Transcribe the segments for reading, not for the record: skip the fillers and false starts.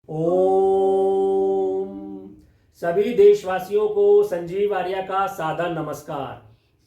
ओम। सभी देशवासियों को संजीव आर्य का सादर नमस्कार।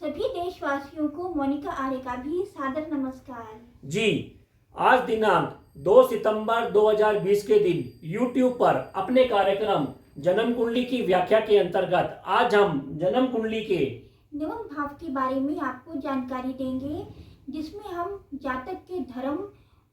सभी देशवासियों को मोनिका आर्य का भी सादर नमस्कार। जी, आज दिनांक 2 सितंबर 2020 के दिन YouTube पर अपने कार्यक्रम जन्म कुंडली की व्याख्या के अंतर्गत आज हम जन्म कुंडली के नवम भाव के बारे में आपको जानकारी देंगे, जिसमें हम जातक के धर्म,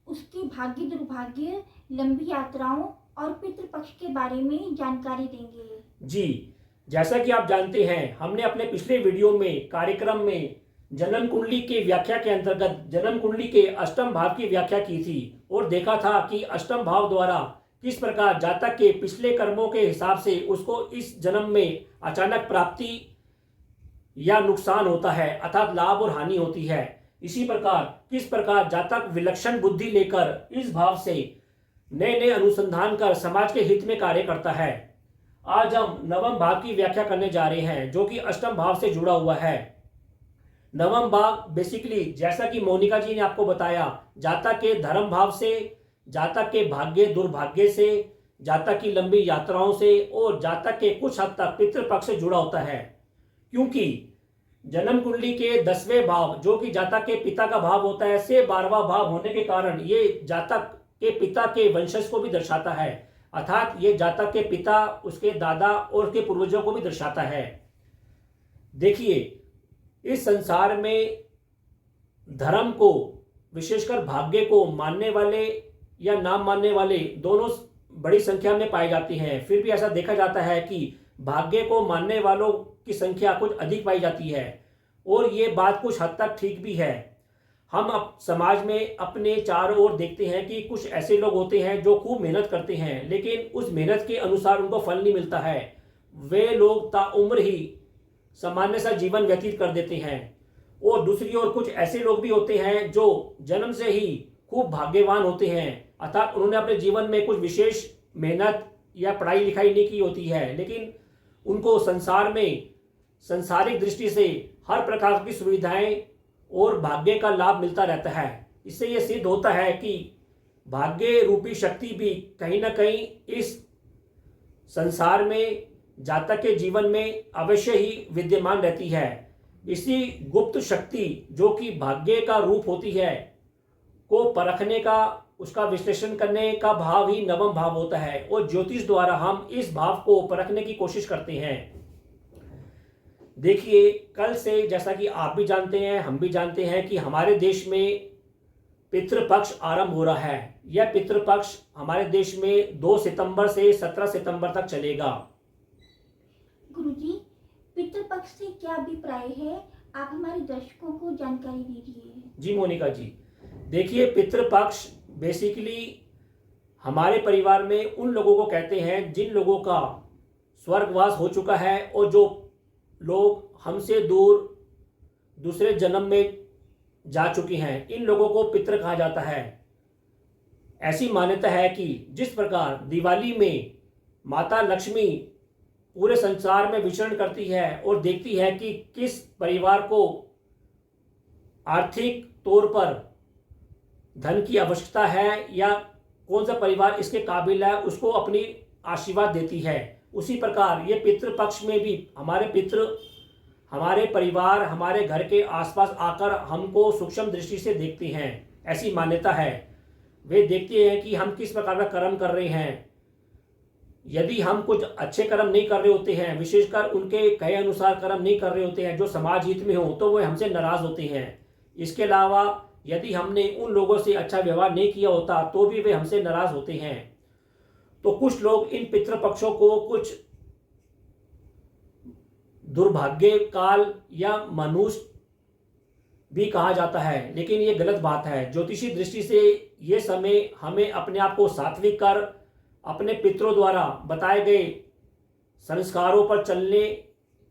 उसके भाग्य दुर्भाग्य, लंबी यात्राओं और पितृपक्ष के बारे में जानकारी देंगे। जी, जैसा कि आप जानते हैं, हमने अपने पिछले वीडियो में कार्यक्रम में जन्म कुंडली की व्याख्या के अंतर्गत जन्म कुंडली के अष्टम भाव की व्याख्या की थी और देखा था कि अष्टम भाव द्वारा किस प्रकार जातक के पिछले कर्मों के हिसाब से उसको इस जन्म में अचानक प्राप्ति या नुकसान होता है, अर्थात लाभ और हानि होती है। इसी प्रकार किस प्रकार जातक विलक्षण बुद्धि लेकर इस भाव से नए नए अनुसंधान कर समाज के हित में कार्य करता है। आज हम नवम भाव की व्याख्या करने जा रहे हैं, जो कि अष्टम भाव से जुड़ा हुआ है। नवम भाव बेसिकली, जैसा कि मोनिका जी ने आपको बताया, जातक के धर्म भाव से, जातक के भाग्य दुर्भाग्य से, जातक की लंबी यात्राओं से और जातक के कुछ हद तक पितृपक्ष से जुड़ा होता है। क्योंकि जन्म कुंडली के 10वें भाव, जो कि जातक के पिता का भाव होता है, से 12वां भाव होने के कारण ये जातक के पिता के वंशज को भी दर्शाता है, अर्थात ये जातक के पिता, उसके दादा और उसके पूर्वजों को भी दर्शाता है। देखिए, इस संसार में धर्म को, विशेषकर भाग्य को मानने वाले या नाम मानने वाले दोनों बड़ी संख्या में पाए जाते हैं। फिर भी ऐसा देखा जाता है कि भाग्य को मानने वालों की संख्या कुछ अधिक पाई जाती है और ये बात कुछ हद तक ठीक भी है। हम अब समाज में अपने चारों ओर देखते हैं कि कुछ ऐसे लोग होते हैं जो खूब मेहनत करते हैं, लेकिन उस मेहनत के अनुसार उनको फल नहीं मिलता है। वे लोग ताउम्र ही सामान्य सा जीवन व्यतीत कर देते हैं। और दूसरी ओर कुछ ऐसे लोग भी होते हैं जो जन्म से ही खूब भाग्यवान होते हैं, अर्थात उन्होंने अपने जीवन में कुछ विशेष मेहनत या पढ़ाई लिखाई नहीं की होती है, लेकिन उनको संसार में संसारिक दृष्टि से हर प्रकार की सुविधाएं और भाग्य का लाभ मिलता रहता है। इससे यह सिद्ध होता है कि भाग्य रूपी शक्ति भी कहीं ना कहीं इस संसार में जातक के जीवन में अवश्य ही विद्यमान रहती है। इसी गुप्त शक्ति, जो कि भाग्य का रूप होती है, को परखने का, उसका विश्लेषण करने का भाव ही नवम भाव होता है और ज्योतिष द्वारा हम इस भाव को परखने की कोशिश करते हैं। देखिए, कल से, जैसा कि आप भी जानते हैं, हम भी जानते हैं कि हमारे देश में पितृपक्ष आरंभ हो रहा है। यह पितृपक्ष हमारे देश में 2 सितंबर से 17 सितंबर तक चलेगा। गुरुजी, पितृपक्ष से क्या अभिप्राय है? आप हमारे दर्शकों को जानकारी दीजिए। जी मोनिका जी, देखिए, पितृपक्ष बेसिकली हमारे परिवार में उन लोगों को कहते हैं जिन लोगों का स्वर्गवास हो चुका है और जो लोग हमसे दूर दूसरे जन्म में जा चुके हैं, इन लोगों को पितृ कहा जाता है। ऐसी मान्यता है कि जिस प्रकार दिवाली में माता लक्ष्मी पूरे संसार में विचरण करती है और देखती है कि किस परिवार को आर्थिक तौर पर धन की आवश्यकता है या कौन सा परिवार इसके काबिल है, उसको अपनी आशीर्वाद देती है, उसी प्रकार ये पितृपक्ष में भी हमारे पितृ हमारे परिवार, हमारे घर के आसपास आकर हमको सूक्ष्म दृष्टि से देखते हैं। ऐसी मान्यता है। वे देखते हैं कि हम किस प्रकार का कर्म कर रहे हैं। यदि हम कुछ अच्छे कर्म नहीं कर रहे होते हैं, विशेषकर उनके कहे अनुसार कर्म नहीं कर रहे होते हैं जो समाज हित में हो, तो वे हमसे नाराज होते हैं। इसके अलावा यदि हमने उन लोगों से अच्छा व्यवहार नहीं किया होता तो भी वे हमसे नाराज होते हैं। तो कुछ लोग इन पितृपक्षों को कुछ दुर्भाग्य काल या मनुष्य भी कहा जाता है, लेकिन ये गलत बात है। ज्योतिषी दृष्टि से ये समय हमें अपने आप को सात्विक कर अपने पितरों द्वारा बताए गए संस्कारों पर चलने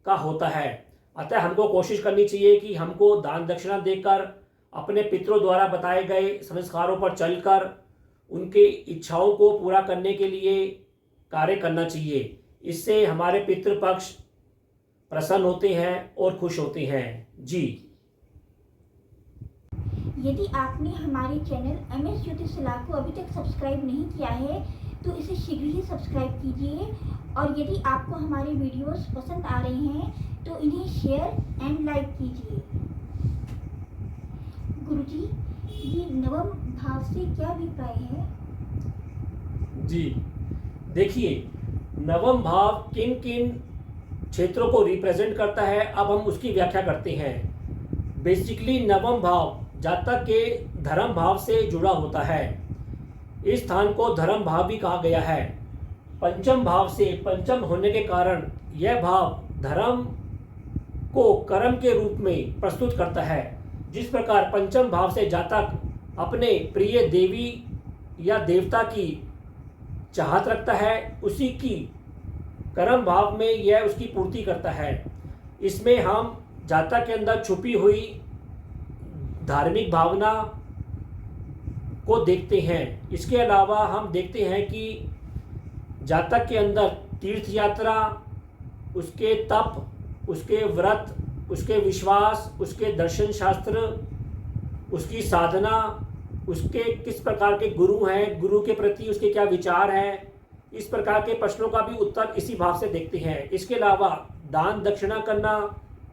का होता है। अतः हमको कोशिश करनी चाहिए कि हमको दान दक्षिणा देकर, अपने पितरों द्वारा बताए गए संस्कारों पर चलकर उनकी इच्छाओं को पूरा करने के लिए कार्य करना चाहिए। इससे हमारे पितृपक्ष प्रसन्न होते हैं और खुश होते हैं। जी, यदि आपने हमारे चैनल MS ज्योतिष सलाह को अभी तक सब्सक्राइब नहीं किया है तो इसे शीघ्र ही सब्सक्राइब कीजिए और यदि आपको हमारे वीडियोस पसंद आ रहे हैं तो इन्हें शेयर एंड लाइक कीजिए। गुरुजी, ये नवम भाव से क्या अभिप्राय है? जी देखिए, नवम भाव किन किन क्षेत्रों को रिप्रेजेंट करता है, अब हम उसकी व्याख्या करते हैं। बेसिकली नवम भाव जातक के धर्म भाव से जुड़ा होता है। इस स्थान को धर्म भाव भी कहा गया है। पंचम भाव से पंचम होने के कारण यह भाव धर्म को कर्म के रूप में प्रस्तुत करता है। जिस प्रकार पंचम भाव से जातक अपने प्रिय देवी या देवता की चाहत रखता है, उसी की कर्म भाव में यह उसकी पूर्ति करता है। इसमें हम जातक के अंदर छुपी हुई धार्मिक भावना को देखते हैं। इसके अलावा हम देखते हैं कि जातक के अंदर तीर्थ यात्रा, उसके तप, उसके व्रत, उसके विश्वास, उसके दर्शन शास्त्र, उसकी साधना, उसके किस प्रकार के गुरु हैं, गुरु के प्रति उसके क्या विचार हैं, इस प्रकार के प्रश्नों का भी उत्तर इसी भाव से देखते हैं। इसके अलावा दान दक्षिणा करना,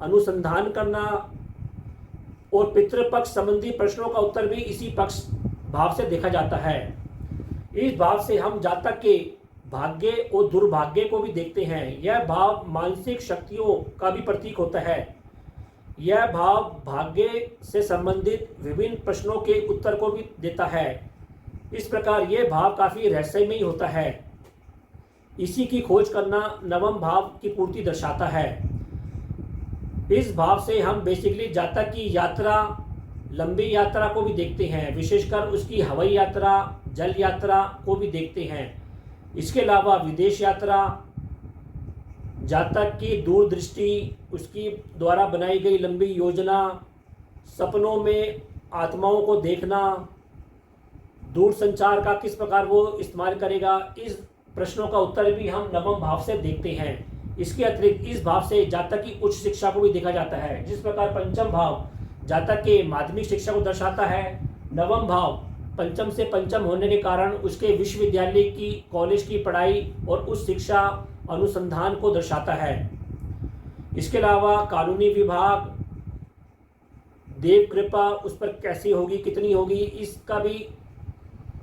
अनुसंधान करना और पितृपक्ष संबंधी प्रश्नों का उत्तर भी इसी पक्ष भाव से देखा जाता है। इस भाव से हम जातक के भाग्य और दुर्भाग्य को भी देखते हैं। यह भाव मानसिक शक्तियों का भी प्रतीक होता है। यह भाव भाग्य से संबंधित विभिन्न प्रश्नों के उत्तर को भी देता है। इस प्रकार यह भाव काफ़ी रहस्यमयी होता है। इसी की खोज करना नवम भाव की पूर्ति दर्शाता है। इस भाव से हम बेसिकली जातक की यात्रा, लंबी यात्रा को भी देखते हैं, विशेषकर उसकी हवाई यात्रा, जल यात्रा को भी देखते हैं। इसके अलावा विदेश यात्रा, जातक की दूरदृष्टि, उसकी द्वारा बनाई गई लंबी योजना, सपनों में आत्माओं को देखना, दूर संचार का किस प्रकार वो इस्तेमाल करेगा, इस प्रश्नों का उत्तर भी हम नवम भाव से देखते हैं। इसके अतिरिक्त इस भाव से जातक की उच्च शिक्षा को भी देखा जाता है। जिस प्रकार पंचम भाव जातक के माध्यमिक शिक्षा को दर्शाता है, नवम भाव पंचम से पंचम होने के कारण उसके विश्वविद्यालय की, कॉलेज की पढ़ाई और उस शिक्षा अनुसंधान को दर्शाता है। इसके अलावा कानूनी विभाग, देव कृपा उस पर कैसी होगी, कितनी होगी, इसका भी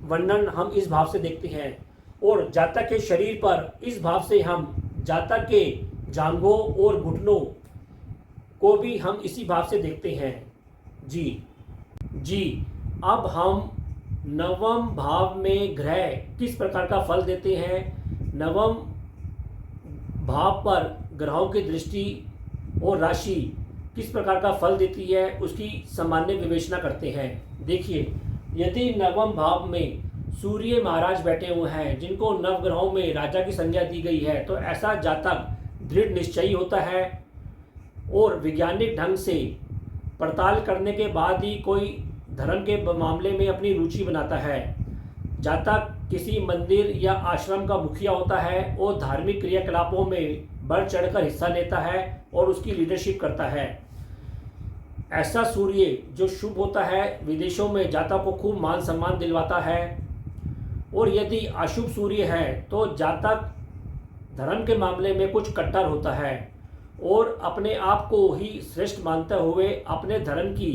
वर्णन हम इस भाव से देखते हैं। और जातक के शरीर पर इस भाव से हम जातक के जांघों और घुटनों को भी हम इसी भाव से देखते हैं। जी अब हम नवम भाव में ग्रह किस प्रकार का फल देते हैं, नवम भाव पर ग्रहों की दृष्टि और राशि किस प्रकार का फल देती है, उसकी सामान्य विवेचना करते हैं। देखिए, यदि नवम भाव में सूर्य महाराज बैठे हुए हैं, जिनको नवग्रहों में राजा की संज्ञा दी गई है, तो ऐसा जातक दृढ़ निश्चयी होता है और वैज्ञानिक ढंग से पड़ताल करने के बाद ही कोई धर्म के मामले में अपनी रुचि बनाता है। जातक किसी मंदिर या आश्रम का मुखिया होता है और धार्मिक क्रियाकलापों में बढ़ चढ़कर हिस्सा लेता है और उसकी लीडरशिप करता है। ऐसा सूर्य जो शुभ होता है, विदेशों में जातक को खूब मान सम्मान दिलवाता है। और यदि अशुभ सूर्य है तो जातक धर्म के मामले में कुछ कट्टर होता है और अपने आप को ही श्रेष्ठ मानते हुए अपने धर्म की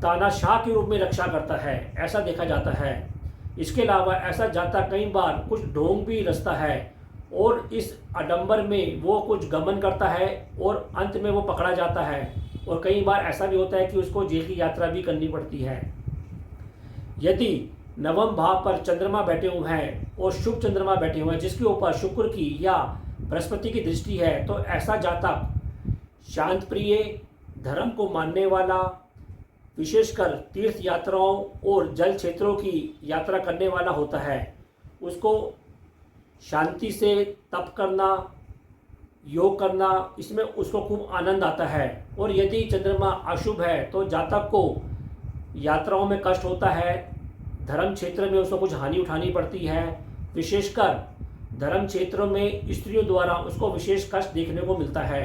तानाशाह के रूप में रक्षा करता है, ऐसा देखा जाता है। इसके अलावा ऐसा जातक कई बार कुछ ढोंग भी रचता है और इस आडंबर में वो कुछ गमन करता है और अंत में वो पकड़ा जाता है। और कई बार ऐसा भी होता है कि उसको जेल की यात्रा भी करनी पड़ती है। यदि नवम भाव पर चंद्रमा बैठे हुए हैं और शुभ चंद्रमा बैठे हुए हैं, जिसके ऊपर शुक्र की या बृहस्पति की दृष्टि है, तो ऐसा जातक शांत प्रिय, धर्म को मानने वाला, विशेषकर तीर्थ यात्राओं और जल क्षेत्रों की यात्रा करने वाला होता है। उसको शांति से तप करना, योग करना, इसमें उसको खूब आनंद आता है। और यदि चंद्रमा अशुभ है तो जातक को यात्राओं में कष्ट होता है, धर्म क्षेत्र में उसको कुछ हानि उठानी पड़ती है। विशेषकर धर्म क्षेत्रों में स्त्रियों द्वारा उसको विशेष कष्ट देखने को मिलता है।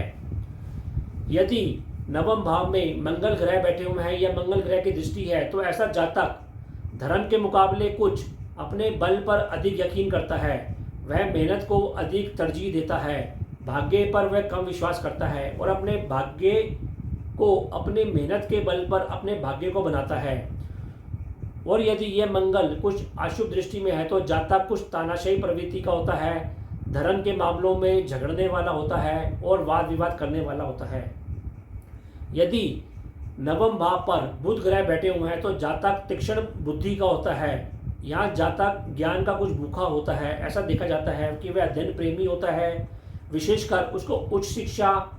यदि नवम भाव में मंगल ग्रह बैठे हुए हैं या मंगल ग्रह की दृष्टि है, तो ऐसा जातक धर्म के मुकाबले कुछ अपने बल पर अधिक यकीन करता है, वह मेहनत को अधिक तरजीह देता है, भाग्य पर वह कम विश्वास करता है और अपने भाग्य को अपने मेहनत के बल पर अपने भाग्य को बनाता है। और यदि यह मंगल कुछ अशुभ दृष्टि में है तो जातक कुछ तानाशाही प्रवृत्ति का होता है, धर्म के मामलों में झगड़ने वाला होता है और वाद विवाद करने वाला होता है। यदि नवम भाव पर बुध ग्रह बैठे हुए हैं तो जातक तीक्ष्ण बुद्धि का होता है। यहाँ जातक ज्ञान का कुछ भूखा होता है। ऐसा देखा जाता है कि वह अध्ययन प्रेमी होता है, विशेषकर उसको उच्च शिक्षा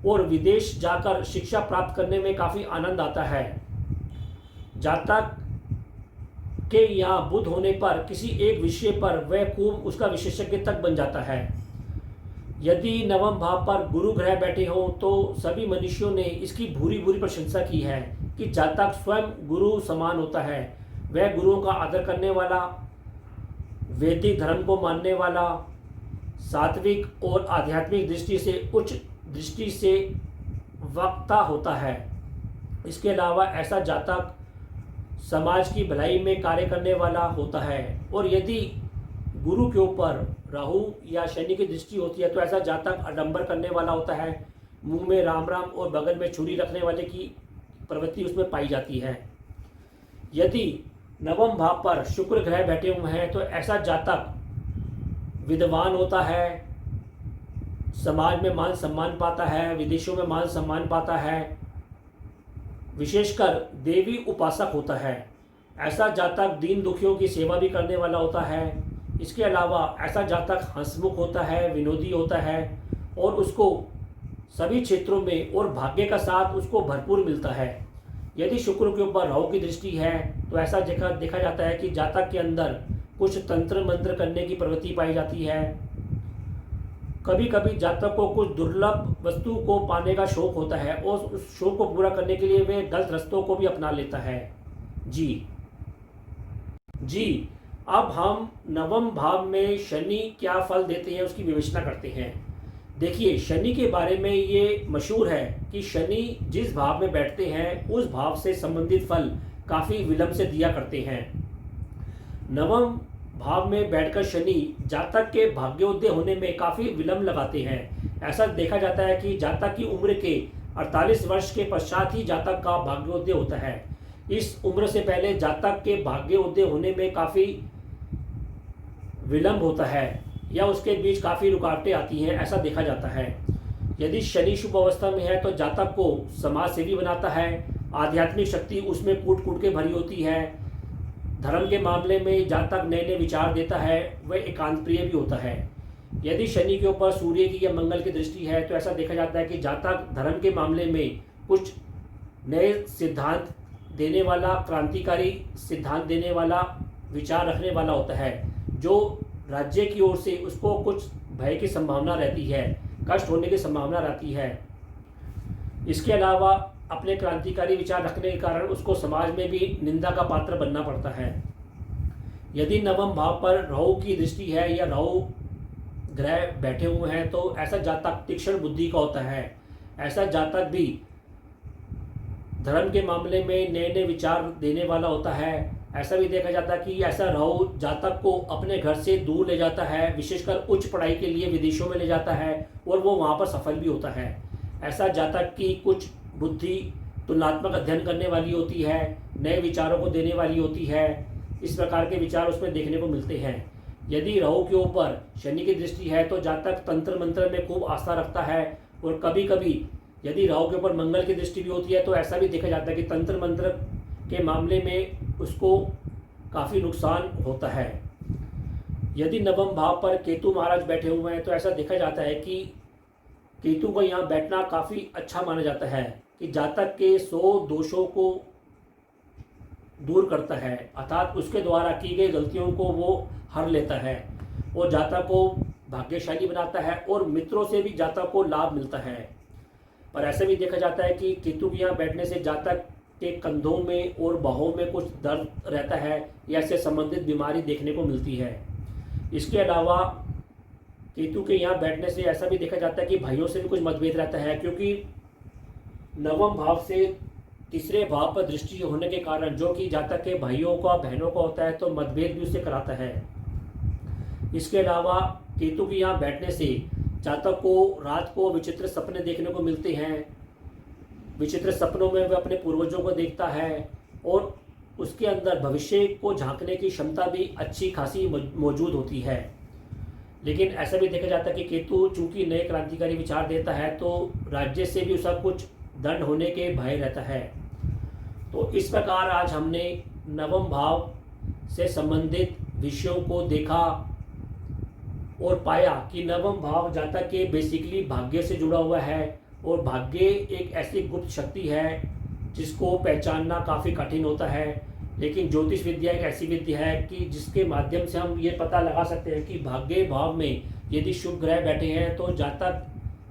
और विदेश जाकर शिक्षा प्राप्त करने में काफ़ी आनंद आता है। जातक के यहाँ बुध होने पर किसी एक विषय पर वह खूब उसका विशेषज्ञ तक बन जाता है। यदि नवम भाव पर गुरु ग्रह बैठे हों तो सभी मनुष्यों ने इसकी भूरी भूरी प्रशंसा की है कि जातक स्वयं गुरु समान होता है। वह गुरुओं का आदर करने वाला, वैदिक धर्म को मानने वाला, सात्विक और आध्यात्मिक दृष्टि से उच्च दृष्टि से वक्ता होता है। इसके अलावा ऐसा जातक समाज की भलाई में कार्य करने वाला होता है। और यदि गुरु के ऊपर राहु या शनि की दृष्टि होती है तो ऐसा जातक आडंबर करने वाला होता है, मुंह में राम राम और बगल में छुरी रखने वाले की प्रवृत्ति उसमें पाई जाती है। यदि नवम भाव पर शुक्र ग्रह बैठे हुए हैं तो ऐसा जातक विद्वान होता है, समाज में मान सम्मान पाता है, विदेशों में मान सम्मान पाता है, विशेषकर देवी उपासक होता है। ऐसा जातक दीन दुखियों की सेवा भी करने वाला होता है। इसके अलावा ऐसा जातक हंसमुख होता है, विनोदी होता है और उसको सभी क्षेत्रों में और भाग्य का साथ उसको भरपूर मिलता है। यदि शुक्र के ऊपर राहु की दृष्टि है तो ऐसा देखा जाता है कि जातक के अंदर कुछ तंत्र मंत्र करने की प्रवृत्ति पाई जाती है। कभी कभी जातक को कुछ दुर्लभ वस्तु को पाने का शौक होता है और उस शौक को पूरा करने के लिए वे गलत रास्तों को भी अपना लेता है। जी अब हम नवम भाव में शनि क्या फल देते हैं उसकी विवेचना करते हैं। देखिए, शनि के बारे में ये मशहूर है कि शनि जिस भाव में बैठते हैं उस भाव से संबंधित फल काफ़ी विलंब से दिया करते हैं। नवम भाव में बैठकर शनि जातक के भाग्योदय होने में काफ़ी विलंब लगाते हैं। ऐसा देखा जाता है कि जातक की उम्र के 48 वर्ष के पश्चात ही जातक का भाग्योदय होता है। इस उम्र से पहले जातक के भाग्योदय होने में काफ़ी विलंब होता है या उसके बीच काफ़ी रुकावटें आती हैं, ऐसा देखा जाता है। यदि शनि शुभ अवस्था में है तो जातक को समाज सेवी बनाता है, आध्यात्मिक शक्ति उसमें कूट कूट के भरी होती है। धर्म के मामले में जातक नए नए विचार देता है, वह एकांत प्रिय भी होता है। यदि शनि के ऊपर सूर्य की या मंगल की दृष्टि है तो ऐसा देखा जाता है कि जातक धर्म के मामले में कुछ नए सिद्धांत देने वाला, क्रांतिकारी सिद्धांत देने वाला विचार रखने वाला होता है, जो राज्य की ओर से उसको कुछ भय की संभावना रहती है, कष्ट होने की संभावना रहती है। इसके अलावा अपने क्रांतिकारी विचार रखने के कारण उसको समाज में भी निंदा का पात्र बनना पड़ता है। यदि नवम भाव पर राहु की दृष्टि है या राहु ग्रह बैठे हुए हैं तो ऐसा जातक तीक्ष्ण बुद्धि का होता है। ऐसा जातक भी धर्म के मामले में नए नए विचार देने वाला होता है। ऐसा भी देखा जाता है कि ऐसा राहु जातक को अपने घर से दूर ले जाता है, विशेषकर उच्च पढ़ाई के लिए विदेशों में ले जाता है और वो वहाँ पर सफल भी होता है। ऐसा जातक की कुछ बुद्धि तुलनात्मक अध्ययन करने वाली होती है, नए विचारों को देने वाली होती है। इस प्रकार के विचार उसमें देखने को मिलते हैं। यदि राहु के ऊपर शनि की दृष्टि है तो जातक तंत्र मंत्र में खूब आस्था रखता है और कभी कभी यदि राहु के ऊपर मंगल की दृष्टि भी होती है तो ऐसा भी देखा जाता है कि तंत्र मंत्र के मामले में उसको काफ़ी नुकसान होता है। यदि नवम भाव पर केतु महाराज बैठे हुए हैं तो ऐसा देखा जाता है कि केतु का यहाँ बैठना काफ़ी अच्छा माना जाता है कि जातक के 100 दोषों को दूर करता है, अर्थात उसके द्वारा की गई गलतियों को वो हर लेता है और जातक को भाग्यशाली बनाता है और मित्रों से भी जातक को लाभ मिलता है। पर ऐसा भी देखा जाता है कि केतु के यहाँ बैठने से जातक के कंधों में और बाहों में कुछ दर्द रहता है या इससे संबंधित बीमारी देखने को मिलती है। इसके अलावा केतु के यहाँ बैठने से ऐसा भी देखा जाता है कि भाइयों से भी कुछ मतभेद रहता है, क्योंकि नवम भाव से तीसरे भाव पर दृष्टि होने के कारण जो कि जातक के भाइयों का बहनों का होता है तो मतभेद भी उससे कराता है। इसके अलावा केतु के यहाँ बैठने से जातक को रात को विचित्र सपने देखने को मिलते हैं। विचित्र सपनों में वह अपने पूर्वजों को देखता है और उसके अंदर भविष्य को झांकने की क्षमता भी अच्छी खासी मौजूद होती है। लेकिन ऐसा भी देखा जाता है कि केतु चूंकि नए क्रांतिकारी विचार देता है तो राज्य से भी उसका कुछ दंड होने के भय रहता है। तो इस प्रकार आज हमने नवम भाव से संबंधित विषयों को देखा और पाया कि नवम भाव जातक के बेसिकली भाग्य से जुड़ा हुआ है और भाग्य एक ऐसी गुप्त शक्ति है जिसको पहचानना काफ़ी कठिन होता है। लेकिन ज्योतिष विद्या एक ऐसी विद्या है कि जिसके माध्यम से हम ये पता लगा सकते हैं कि भाग्य भाव में यदि शुभ ग्रह बैठे हैं तो जातक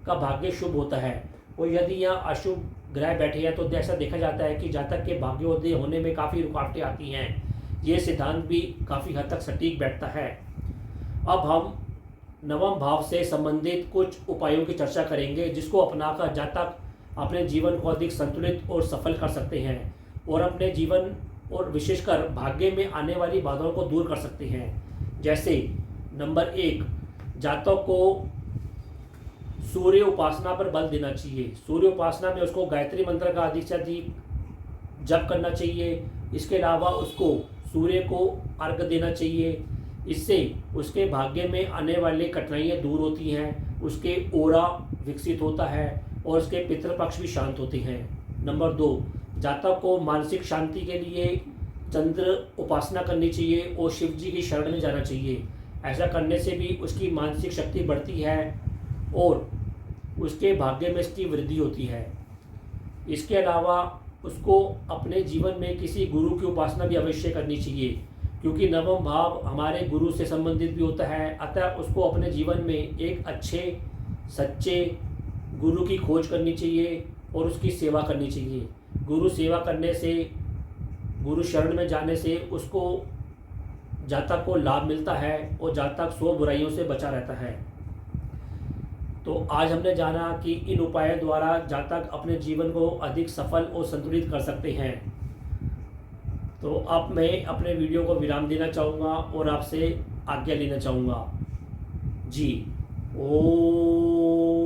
का भाग्य शुभ होता है और यदि यहाँ अशुभ ग्रह बैठे हैं तो ऐसा देखा जाता है कि जातक के भाग्योदय होने में काफ़ी रुकावटें आती हैं। ये सिद्धांत भी काफ़ी हद तक सटीक बैठता है। अब हम नवम भाव से संबंधित कुछ उपायों की चर्चा करेंगे जिसको अपनाकर जातक अपने जीवन को अधिक संतुलित और सफल कर सकते हैं और अपने जीवन और विशेषकर भाग्य में आने वाली बाधाओं को दूर कर सकते हैं। जैसे नंबर 1, जातक को सूर्य उपासना पर बल देना चाहिए। सूर्य उपासना में उसको गायत्री मंत्र का अधिक से अधिक जप करना चाहिए। इसके अलावा उसको सूर्य को अर्घ देना चाहिए। इससे उसके भाग्य में आने वाली कठिनाइयाँ दूर होती हैं, उसके ओरा विकसित होता है और उसके पितृपक्ष भी शांत होते हैं। नंबर 2, जातक को मानसिक शांति के लिए चंद्र उपासना करनी चाहिए और शिव जी की शरण में जाना चाहिए। ऐसा करने से भी उसकी मानसिक शक्ति बढ़ती है और उसके भाग्य में इसकी वृद्धि होती है। इसके अलावा उसको अपने जीवन में किसी गुरु की उपासना भी अवश्य करनी चाहिए क्योंकि नवम भाव हमारे गुरु से संबंधित भी होता है। अतः उसको अपने जीवन में एक अच्छे सच्चे गुरु की खोज करनी चाहिए और उसकी सेवा करनी चाहिए। गुरु सेवा करने से, गुरु शरण में जाने से उसको जातक को लाभ मिलता है और जातक 100 बुराइयों से बचा रहता है। तो आज हमने जाना कि इन उपायों द्वारा जातक अपने जीवन को अधिक सफल और संतुलित कर सकते हैं। तो अब मैं अपने वीडियो को विराम देना चाहूँगा और आपसे आज्ञा लेना चाहूँगा। जी ओम।